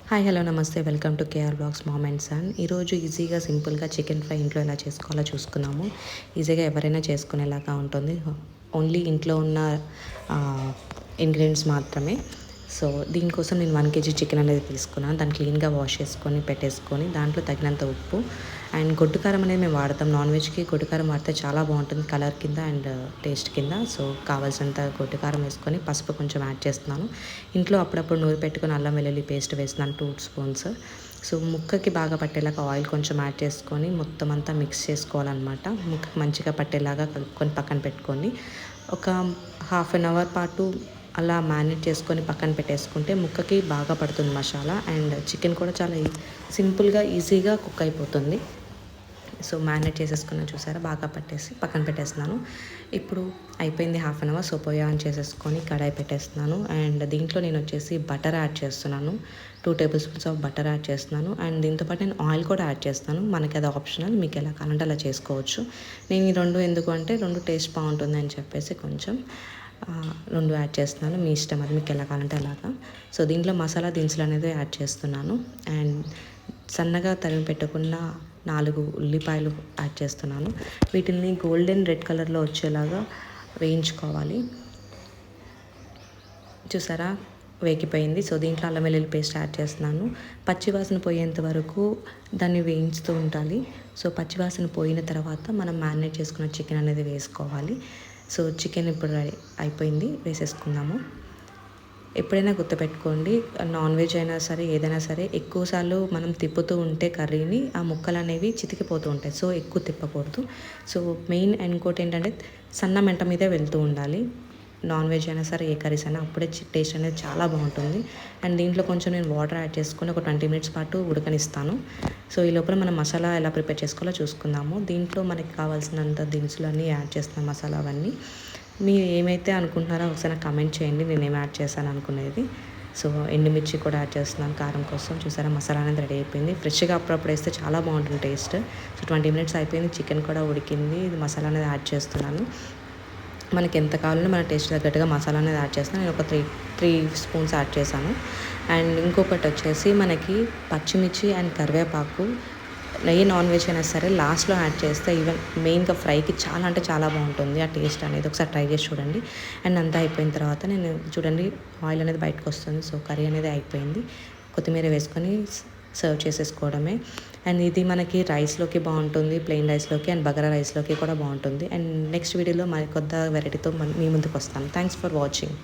Hi hello నమస్తే welcome to KR blogs mom and son. ఈరోజు ఈజీగా సింపుల్గా చికెన్ ఫ్రై ఇంట్లో ఎలా చేసుకోవాలో చూసుకున్నాము. ఈజీగా ఎవరైనా చేసుకునేలాగా ఉంటుంది. ఓన్లీ ఇంట్లో ఉన్న ఇంగ్రీడియంట్స్ మాత్రమే. సో దీనికోసం నేను 1 kg చికెన్ అనేది తీసుకున్నాను. దాన్ని క్లీన్గా వాష్ చేసుకొని పెట్టేసుకొని దాంట్లో తగినంత ఉప్పు అండ్ గొడ్డు కారం అనేది మేము వాడతాం. నాన్ వెజ్కి గొడ్డు కారం వాడితే చాలా బాగుంటుంది కలర్ కింద అండ్ టేస్ట్ కింద. సో కావాల్సినంత గొడ్డు కారం వేసుకొని పసుపు కొంచెం యాడ్ చేస్తున్నాను. ఇంట్లో అప్పుడప్పుడు నూరి పెట్టుకొని అల్లం వెల్లుల్లి పేస్ట్ వేస్తున్నాను 2 స్పూన్స్. సో ముక్కకి బాగా పట్టేలాగా ఆయిల్ కొంచెం యాడ్ చేసుకొని మొత్తం అంతా మిక్స్ చేసుకోవాలన్నమాట. ముక్కకి మంచిగా పట్టేలాగా కలుపుకొని పక్కన పెట్టుకొని ఒక హాఫ్ అన్ అవర్ పాటు అలా మ్యారినేట్ చేసుకొని పక్కన పెట్టేసుకుంటే ముక్కకి బాగా పడుతుంది మసాలా అండ్ చికెన్ కూడా చాలా సింపుల్గా ఈజీగా కుక్ అయిపోతుంది. సో మ్యారినేట్ చేసేసుకున్న చూసారా బాగా పట్టేసి పక్కన పెట్టేస్తున్నాను. ఇప్పుడు అయిపోయింది హాఫ్ అన్ అవర్. సో పొయ్యి ఆన్ చేసేసుకొని కడాయి పెట్టేస్తున్నాను అండ్ దీంట్లో నేను వచ్చేసి బటర్ యాడ్ చేస్తున్నాను. 2 table spoons of butter add చేస్తున్నాను అండ్ దీంతోపాటు నేను ఆయిల్ కూడా యాడ్ చేస్తాను. మనకి అది ఆప్షనల్, మీకు ఎలా కావాలంటే అలా చేసుకోవచ్చు. నేను ఈ 2 ఎందుకు అంటే 2 టేస్ట్ బాగుంటుంది అని చెప్పేసి కొంచెం 2 యాడ్ చేస్తున్నాను. మీ ఇష్టం, అది మీకు ఎలా కావాలంటే అలాగా. సో దీంట్లో మసాలా దినుసులు అనేది యాడ్ చేస్తున్నాను అండ్ సన్నగా తరిమి పెట్టుకున్న 4 ఉల్లిపాయలు యాడ్ చేస్తున్నాను. వీటిని గోల్డెన్ రెడ్ కలర్లో వచ్చేలాగా వేయించుకోవాలి. చూసారా వేగిపోయింది. సో దీంట్లో అల్లం వెల్లుల్లి పేస్ట్ యాడ్ చేస్తున్నాను. పచ్చివాసన పోయేంత వరకు దాన్ని వేయించుతూ ఉండాలి. సో పచ్చివాసన పోయిన తర్వాత మనం మ్యారినేట్ చేసుకున్న చికెన్ అనేది వేసుకోవాలి. సో చికెన్ ఇప్పుడు అయిపోయింది, వేసేసుకుందాము. ఎప్పుడైనా గుర్తుపెట్టుకోండి, నాన్ వెజ్ అయినా సరే ఏదైనా సరే ఎక్కువసార్లు మనం తిప్పుతూ ఉంటే కర్రీని ఆ ముక్కలు అనేవి చితికిపోతూ ఉంటాయి. సో ఎక్కువ తిప్పకూడదు. సో మెయిన్ ఇంకోటి ఏంటంటే సన్న మంట మీదే వెళ్తూ ఉండాలి. నాన్ వెజ్ అయినా సరే ఏ కర్రీస్ అయినా అప్పుడే టేస్ట్ అనేది చాలా బాగుంటుంది. అండ్ దీంట్లో కొంచెం నేను వాటర్ యాడ్ చేసుకొని ఒక 20 మినిట్స్ పాటు ఉడకనిస్తాను. సో ఈ లోపల మనం మసాలా ఎలా ప్రిపేర్ చేసుకోవాలో చూసుకుందాము. దీంట్లో మనకి కావాల్సినంత దినుసులన్నీ యాడ్ చేస్తున్నాం, మసాలా అవన్నీ. మీరు ఏమైతే అనుకుంటున్నారో ఒకసారి కమెంట్ చేయండి, నేను ఏమి యాడ్ చేశాను అనుకునేది. సో ఎండుమిర్చి కూడా యాడ్ చేస్తున్నాను కారం కోసం. చూసారా మసాలా అనేది రెడీ అయిపోయింది. ఫ్రెష్గా అప్పుడప్పుడు వేస్తే చాలా బాగుంటుంది టేస్ట్. సో 20 మినిట్స్ అయిపోయింది, చికెన్ కూడా ఉడికింది. ఇది మసాలా అనేది యాడ్ చేస్తున్నాను. మనకి ఎంత కావాలో మన టేస్ట్ తగ్గట్టుగా మసాలా అనేది యాడ్ చేస్తాను. నేను ఒక 3 స్పూన్స్ యాడ్ చేశాను. అండ్ ఇంకొకటి వచ్చేసి మనకి పచ్చిమిర్చి అండ్ కరివేపాకు నెయ్యి నాన్ వెజ్ అయినా సరే లాస్ట్లో యాడ్ చేస్తే ఈవెన్ మెయిన్గా ఫ్రైకి చాలా అంటే చాలా బాగుంటుంది ఆ టేస్ట్ అనేది. ఒకసారి ట్రై చేసి చూడండి. అండ్ అంతా అయిపోయిన తర్వాత నేను చూడండి ఆయిల్ అనేది బయటకు వస్తుంది. సో కర్రీ అనేది అయిపోయింది. కొత్తిమీర వేసుకొని సర్వ్ చేసేసుకోవడమే. అండ్ ఇది మనకి రైస్లోకి బాగుంటుంది, ప్లెయిన్ రైస్లోకి అండ్ బగారా రైస్లోకి కూడా బాగుంటుంది. అండ్ నెక్స్ట్ వీడియోలో మరి కొత్త వెరైటీతో మీ ముందుకు వస్తాను. Thanks for watching.